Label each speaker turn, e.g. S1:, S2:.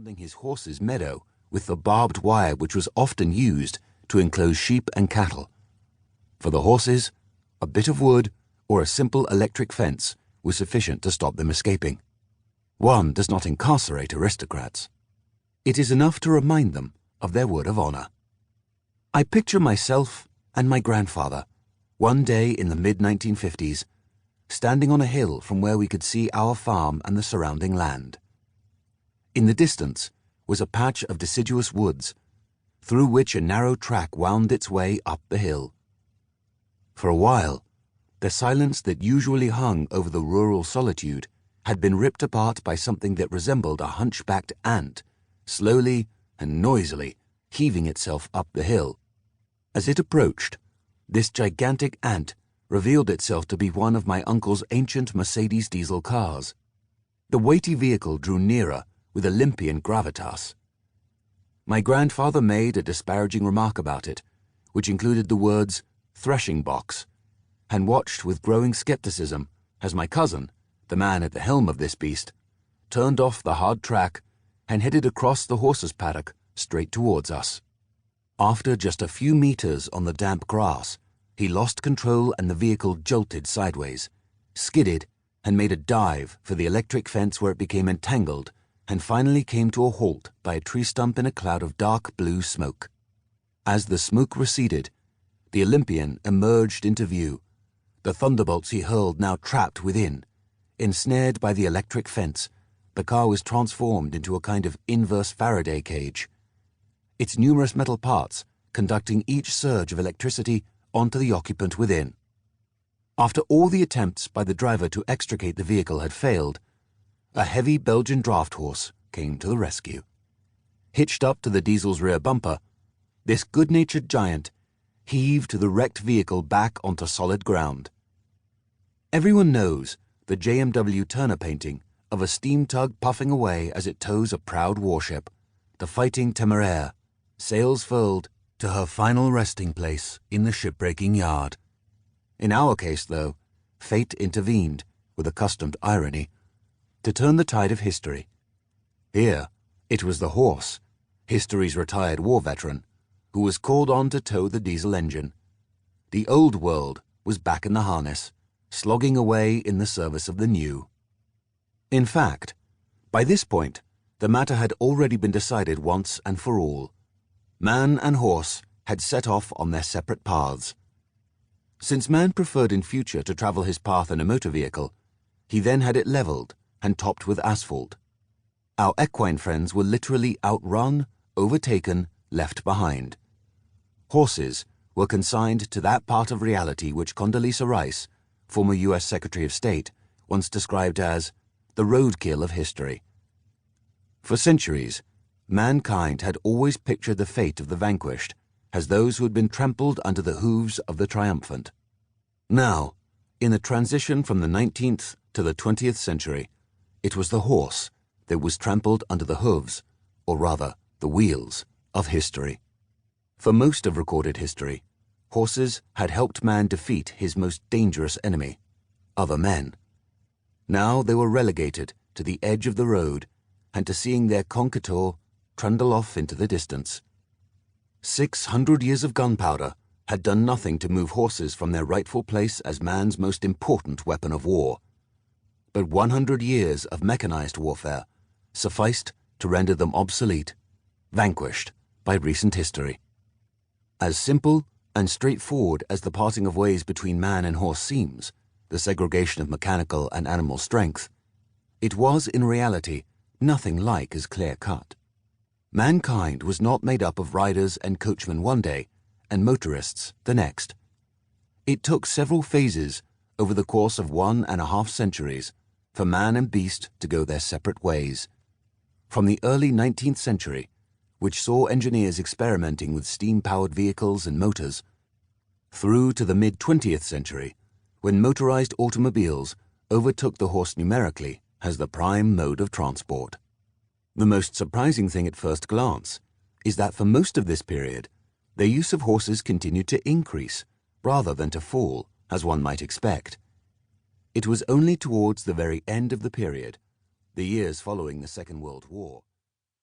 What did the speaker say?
S1: surrounding his horse's meadow with the barbed wire which was often used to enclose sheep and cattle. For the horses, a bit of wood or a simple electric fence was sufficient to stop them escaping. One does not incarcerate aristocrats. It is enough to remind them of their word of honor. I picture myself and my grandfather, one day in the mid-1950s, standing on a hill from where we could see our farm and the surrounding land. In the distance was a patch of deciduous woods, through which a narrow track wound its way up the hill. For a while, the silence that usually hung over the rural solitude had been ripped apart by something that resembled a hunchbacked ant, slowly and noisily heaving itself up the hill. As it approached, this gigantic ant revealed itself to be one of my uncle's ancient Mercedes diesel cars. The weighty vehicle drew nearer with Olympian gravitas. My grandfather made a disparaging remark about it, which included the words threshing box, and watched with growing skepticism as my cousin, the man at the helm of this beast, turned off the hard track and headed across the horses' paddock straight towards us. After just a few meters on the damp grass, he lost control and the vehicle jolted sideways, skidded, and made a dive for the electric fence where it became entangled and finally came to a halt by a tree stump in a cloud of dark blue smoke. As the smoke receded, the Olympian emerged into view, the thunderbolts he hurled now trapped within. Ensnared by the electric fence, the car was transformed into a kind of inverse Faraday cage, its numerous metal parts conducting each surge of electricity onto the occupant within. After all the attempts by the driver to extricate the vehicle had failed, a heavy Belgian draft horse came to the rescue. Hitched up to the diesel's rear bumper, this good-natured giant heaved the wrecked vehicle back onto solid ground. Everyone knows the JMW Turner painting of a steam tug puffing away as it tows a proud warship, the Fighting Temeraire, sails furled, to her final resting place in the shipbreaking yard. In our case, though, fate intervened, with accustomed irony, to turn the tide of history. Here, it was the horse, history's retired war veteran, who was called on to tow the diesel engine. The old world was back in the harness, slogging away in the service of the new. In fact, by this point, the matter had already been decided once and for all. Man and horse had set off on their separate paths. Since man preferred in future to travel his path in a motor vehicle, he then had it leveled and topped with asphalt. Our equine friends were literally outrun, overtaken, left behind. Horses were consigned to that part of reality which Condoleezza Rice, former U.S. Secretary of State, once described as the roadkill of history. For centuries, mankind had always pictured the fate of the vanquished as those who had been trampled under the hooves of the triumphant. Now, in the transition from the 19th to the 20th century, it was the horse that was trampled under the hooves, or rather, the wheels, of history. For most of recorded history, horses had helped man defeat his most dangerous enemy, other men. Now they were relegated to the edge of the road and to seeing their conqueror trundle off into the distance. 600 years of gunpowder had done nothing to move horses from their rightful place as man's most important weapon of war. But 100 years of mechanized warfare sufficed to render them obsolete, vanquished by recent history. As simple and straightforward as the parting of ways between man and horse seems, the segregation of mechanical and animal strength, it was in reality nothing like as clear-cut. Mankind was not made up of riders and coachmen one day and motorists the next. It took several phases over the course of 1.5 centuries for man and beast to go their separate ways. From the early 19th century, which saw engineers experimenting with steam-powered vehicles and motors, through to the mid-20th century, when motorized automobiles overtook the horse numerically as the prime mode of transport. The most surprising thing at first glance is that for most of this period, their use of horses continued to increase rather than to fall, as one might expect. It was only towards the very end of the period, the years following the Second World War,